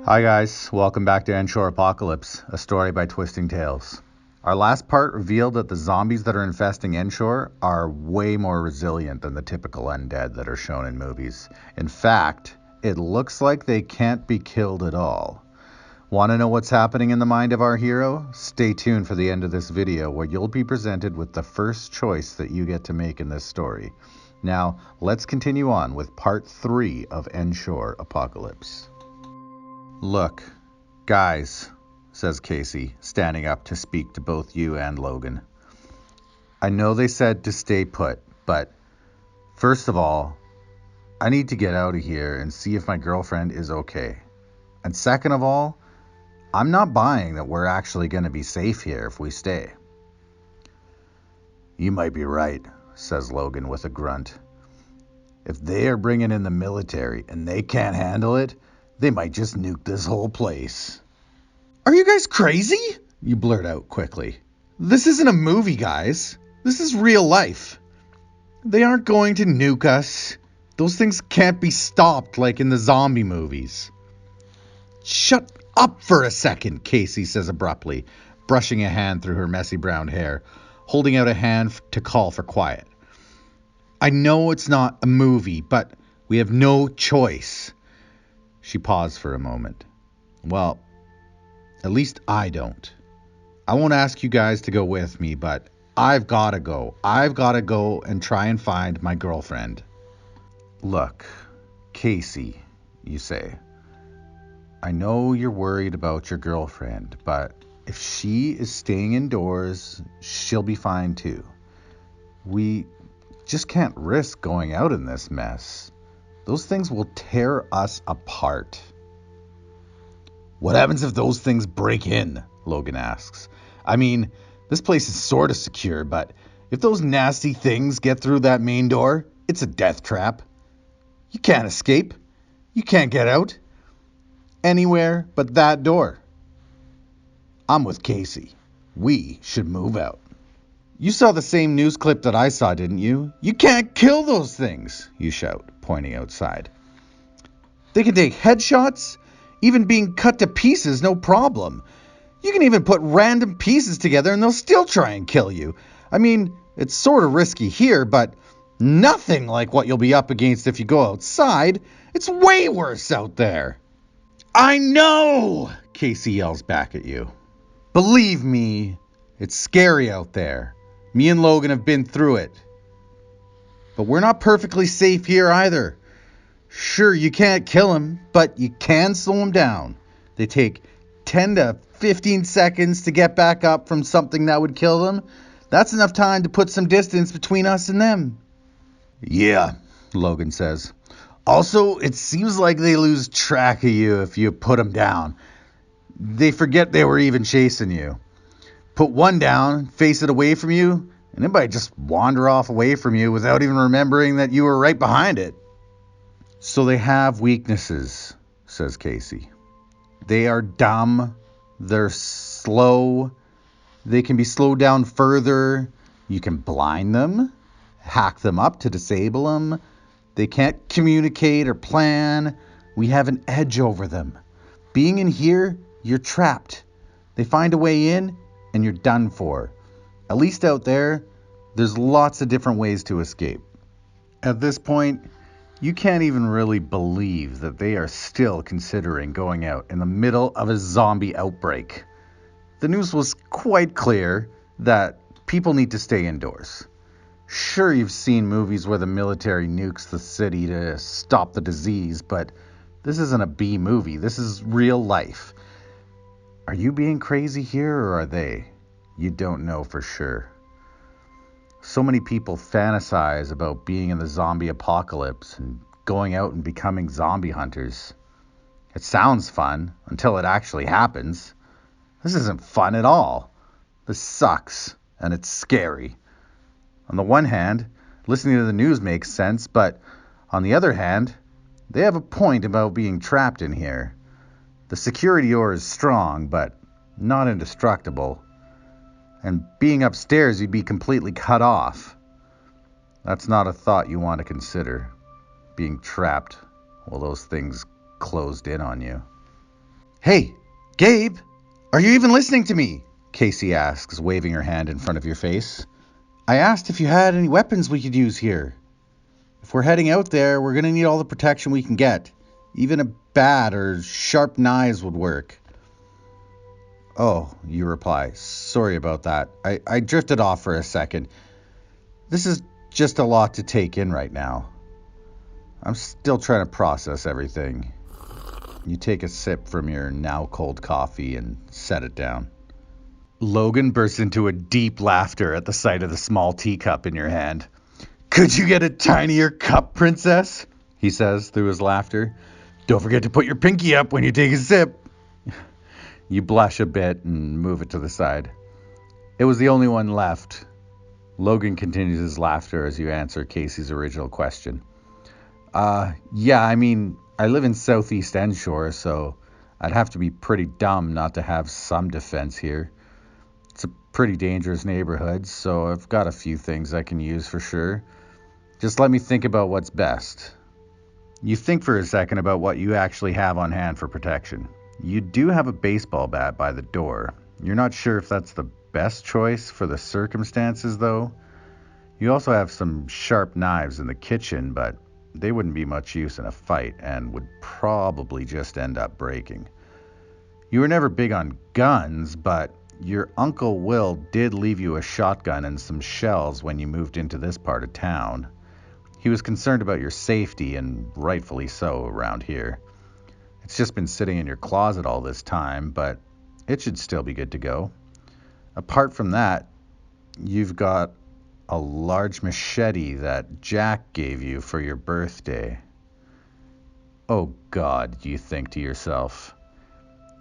Hi guys, welcome back to Endshore Apocalypse, a story by TwistingTales. Our last part revealed that the zombies that are infesting Endshore are way more resilient than the typical undead that are shown in movies. In fact, it looks like they can't be killed at all. Want to know what's happening in the mind of our hero? Stay tuned for the end of this video where you'll be presented with the first choice that you get to make in this story. Now, let's continue on with part 3 of Endshore Apocalypse. Look, guys, says Casey, standing up to speak to both you and Logan. I know they said to stay put, but first of all, I need to get out of here and see if my girlfriend is okay. And second of all, I'm not buying that we're actually going to be safe here if we stay. You might be right, says Logan with a grunt. If they are bringing in the military and they can't handle it, they might just nuke this whole place. Are you guys crazy? You blurt out quickly. This isn't a movie, guys. This is real life. They aren't going to nuke us. Those things can't be stopped like in the zombie movies. Shut up for a second, Casey says abruptly, brushing a hand through her messy brown hair, holding out a hand to call for quiet. I know it's not a movie, but we have no choice. She paused for a moment. Well, at least I don't. I won't ask you guys to go with me, but I've got to go. I've got to go and try and find my girlfriend. Look, Casey, you say. I know you're worried about your girlfriend, but if she is staying indoors, she'll be fine too. We just can't risk going out in this mess. Those things will tear us apart. What happens if those things break in? Logan asks. I mean, this place is sort of secure, but if those nasty things get through that main door, it's a death trap. You can't escape. You can't get out. Anywhere but that door. I'm with Casey. We should move out. You saw the same news clip that I saw, didn't you? You can't kill those things, you shout, pointing outside. They can take headshots, even being cut to pieces, no problem. You can even put random pieces together and they'll still try and kill you. I mean, it's sort of risky here, but nothing like what you'll be up against if you go outside. It's way worse out there. I know, Casey yells back at you. Believe me, it's scary out there. Me and Logan have been through it. But we're not perfectly safe here either. Sure, you can't kill them, but you can slow them down. They take 10 to 15 seconds to get back up from something that would kill them. That's enough time to put some distance between us and them. Yeah, Logan says. Also, it seems like they lose track of you if you put them down. They forget they were even chasing you. Put one down, face it away from you, and it might just wander off away from you without even remembering that you were right behind it. So they have weaknesses, says Casey. They are dumb. They're slow. They can be slowed down further. You can blind them, hack them up to disable them. They can't communicate or plan. We have an edge over them. Being in here, you're trapped. They find a way in, and you're done for. At least out there, there's lots of different ways to escape. At this point, you can't even really believe that they are still considering going out in the middle of a zombie outbreak. The news was quite clear that people need to stay indoors. Sure, you've seen movies where the military nukes the city to stop the disease, but this isn't a B movie. This is real life. Are you being crazy here, or are they? You don't know for sure. So many people fantasize about being in the zombie apocalypse and going out and becoming zombie hunters. It sounds fun until it actually happens. This isn't fun at all. This sucks, and it's scary. On the one hand, listening to the news makes sense, but on the other hand, they have a point about being trapped in here. The security door is strong, but not indestructible. And being upstairs, you'd be completely cut off. That's not a thought you want to consider. Being trapped while those things closed in on you. Hey, Gabe, are you even listening to me? Casey asks, waving her hand in front of your face. I asked if you had any weapons we could use here. If we're heading out there, we're going to need all the protection we can get. Even a bat or sharp knives would work. Oh, you reply. Sorry about that. I drifted off for a second. This is just a lot to take in right now. I'm still trying to process everything. You take a sip from your now cold coffee and set it down. Logan bursts into a deep laughter at the sight of the small teacup in your hand. Could you get a tinier cup, princess? He says through his laughter. Don't forget to put your pinky up when you take a sip. You blush a bit and move it to the side. It was the only one left. Logan continues his laughter as you answer Casey's original question. Yeah, I live in southeast Endshore, so I'd have to be pretty dumb not to have some defense here. It's a pretty dangerous neighborhood, so I've got a few things I can use for sure. Just let me think about what's best. You think for a second about what you actually have on hand for protection. You do have a baseball bat by the door. You're not sure if that's the best choice for the circumstances, though. You also have some sharp knives in the kitchen, but they wouldn't be much use in a fight and would probably just end up breaking. You were never big on guns, but your Uncle Will did leave you a shotgun and some shells when you moved into this part of town. He was concerned about your safety, and rightfully so around here. It's just been sitting in your closet all this time, but it should still be good to go. Apart from that, you've got a large machete that Jack gave you for your birthday. Oh God, you think to yourself.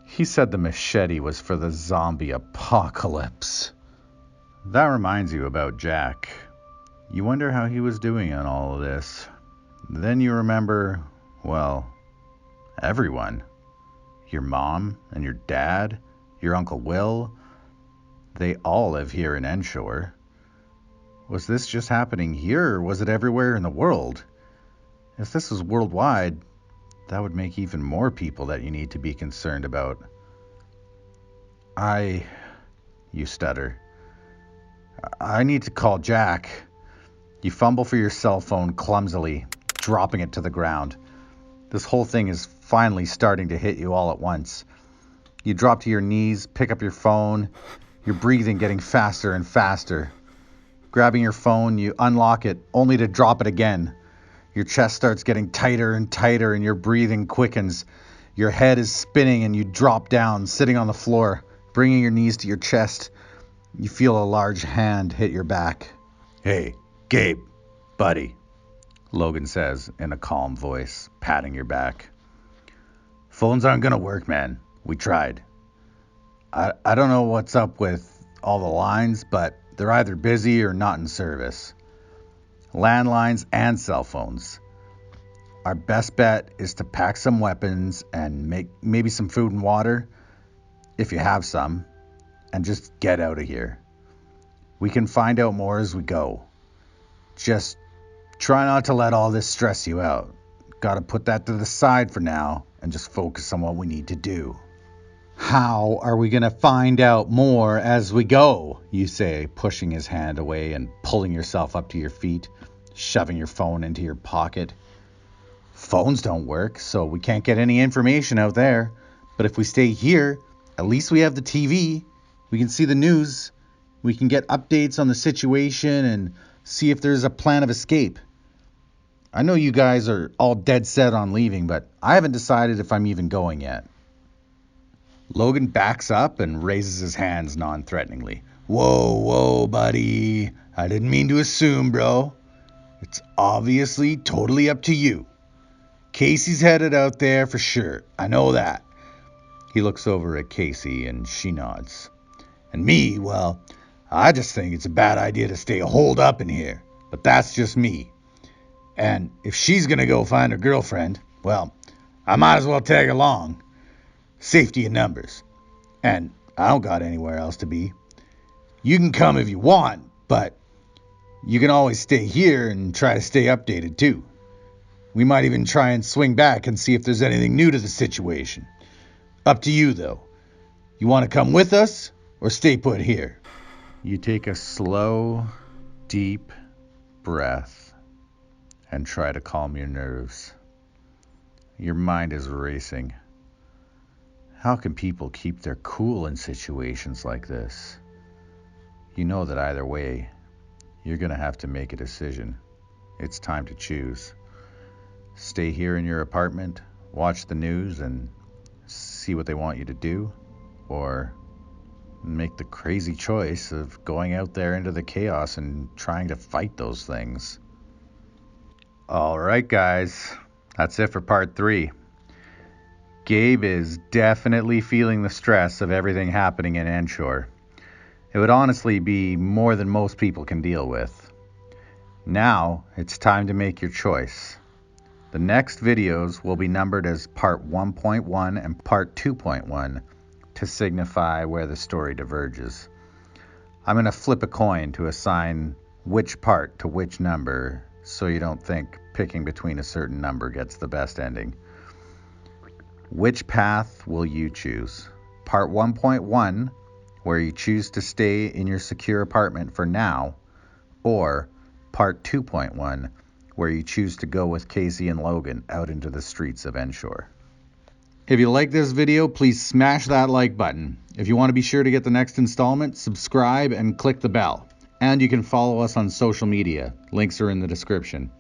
He said the machete was for the zombie apocalypse. That reminds you about Jack. You wonder how he was doing on all of this. Then you remember, well, everyone. Your mom and your dad, your Uncle Will. They all live here in Endshore. Was this just happening here, or was it everywhere in the world? If this was worldwide, that would make even more people that you need to be concerned about. You stutter. I need to call Jack. You fumble for your cell phone clumsily, dropping it to the ground. This whole thing is finally starting to hit you all at once. You drop to your knees, pick up your phone, your breathing getting faster and faster. Grabbing your phone, you unlock it, only to drop it again. Your chest starts getting tighter and tighter, and your breathing quickens. Your head is spinning, and you drop down, sitting on the floor, bringing your knees to your chest. You feel a large hand hit your back. Hey, Gabe, buddy, Logan says in a calm voice, patting your back. Phones aren't gonna work, man. We tried. I don't know what's up with all the lines, but they're either busy or not in service. Landlines and cell phones. Our best bet is to pack some weapons and make maybe some food and water, if you have some, and just get out of here. We can find out more as we go. Just try not to let all this stress you out. Gotta put that to the side for now and just focus on what we need to do. How are we going to find out more as we go? You say, pushing his hand away and pulling yourself up to your feet, shoving your phone into your pocket. Phones don't work, so we can't get any information out there. But if we stay here, at least we have the TV. We can see the news. We can get updates on the situation and see if there's a plan of escape. I know you guys are all dead set on leaving, but I haven't decided if I'm even going yet. Logan backs up and raises his hands non-threateningly. Whoa, buddy. I didn't mean to assume, bro. It's obviously totally up to you. Casey's headed out there for sure. I know that. He looks over at Casey and she nods. And me, well, I just think it's a bad idea to stay holed up in here. But that's just me. And if she's going to go find her girlfriend, well, I might as well tag along. Safety in numbers. And I don't got anywhere else to be. You can come if you want, but you can always stay here and try to stay updated too. We might even try and swing back and see if there's anything new to the situation. Up to you, though. You want to come with us or stay put here? You take a slow, deep breath and try to calm your nerves. Your mind is racing. How can people keep their cool in situations like this? You know that either way, you're going to have to make a decision. It's time to choose. Stay here in your apartment, watch the news, and see what they want you to do, or make the crazy choice of going out there into the chaos and trying to fight those things. All right, guys, that's it for part 3. Gabe is definitely feeling the stress of everything happening in Endshore. It would honestly be more than most people can deal with. Now, it's time to make your choice. The next videos will be numbered as part 1.1 and part 2.1 to signify where the story diverges. I'm going to flip a coin to assign which part to which number, so you don't think picking between a certain number gets the best ending. Which path will you choose? Part 1.1, where you choose to stay in your secure apartment for now, or part 2.1, where you choose to go with Casey and Logan out into the streets of Endshore. If you like this video, please smash that like button. If you want to be sure to get the next installment, subscribe and click the bell. And you can follow us on social media. Links are in the description.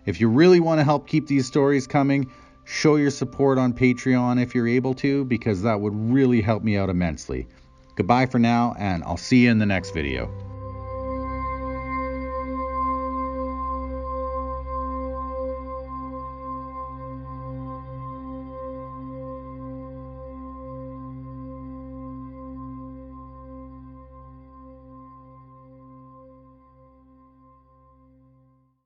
If you really want to help keep these stories coming, show your support on Patreon if you're able to, because that would really help me out immensely. Goodbye for now, and I'll see you in the next video.